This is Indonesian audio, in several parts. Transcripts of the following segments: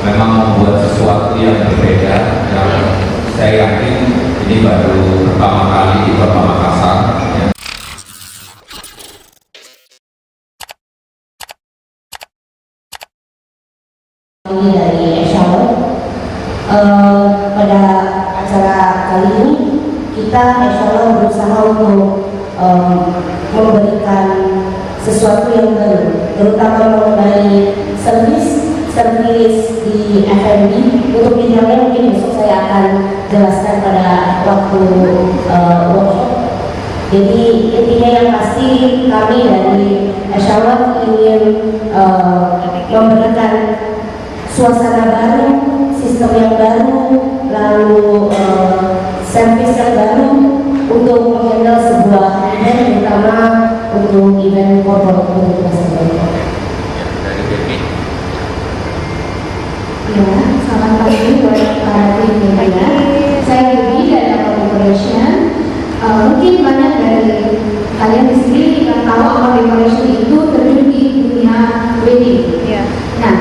memang membuat sesuatu yang berbeda, yang saya yakin ini baru pertama kali di Kota Makassar ya. Dari Echelon, pada acara kali ini kita Echelon berusaha untuk memberikan sesuatu yang baru, terutama mengenai servis di F&B. Untuk detailnya mungkin besok saya akan jelaskan pada waktu workshop. Jadi intinya yang pasti kami dari Echelon ingin memberikan suasana baru, sistem yang baru, lalu servis yang baru untuk menghandle sebuah event, terutama untuk event corporate untuk kita sendiri. Ya, selamat pagi buat para tim media. Saya Dewi dari Apple Corporation. Mungkin banyak dari kalian di sini yang tahu Apple Corporation itu terjun di dunia wedding. Nah,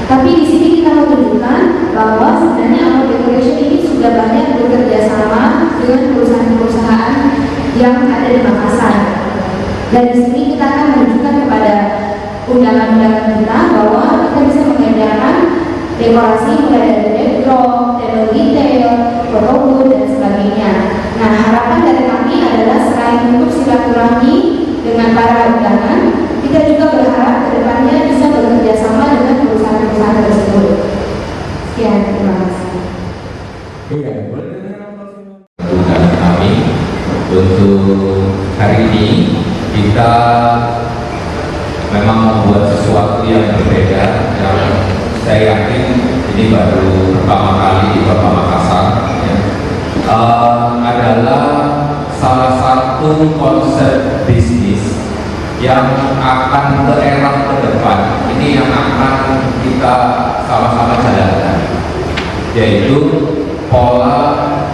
tapi di sini kita mau tunjukkan bahwa sebenarnya Apple Decoration ini sudah banyak bekerja sama dengan perusahaan-perusahaan yang ada di Makassar. Dan di sini kita akan menunjukkan kepada undangan-undangan kita bahwa kita bisa mengedarkan dekorasi mulai dari backdrop, table detail, foto booth dan sebagainya. Nah, harapan dari kami adalah selain untuk silaturahmi dengan para undangan, kita juga berharap kedepannya bisa bekerja sama dengan perusahaan-perusahaan tersebut. Sekian, terima kasih. Undangan kami untuk hari ini kita memang membuat sesuatu yang berbeda, yang saya yakin ini baru pertama kali di Kota Makassar ya. Adalah salah satu konsep bisnis yang akan ke era ke depan, ini yang akan kita sama-sama jalankan, yaitu pola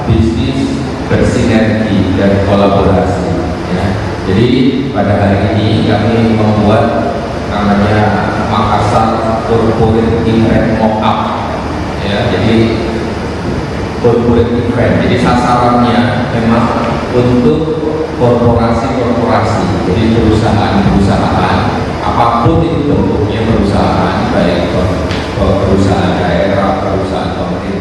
bisnis bersinergi dan kolaborasi ya. Jadi pada hari ini kami membuat namanya Makassar Corporate Event Mock-up ya. Jadi corporate event, jadi sasarannya memang untuk korporasi-korporasi, jadi perusahaan-perusahaan apapun itu bentuknya perusahaan, baik perusahaan daerah, perusahaan pemerintah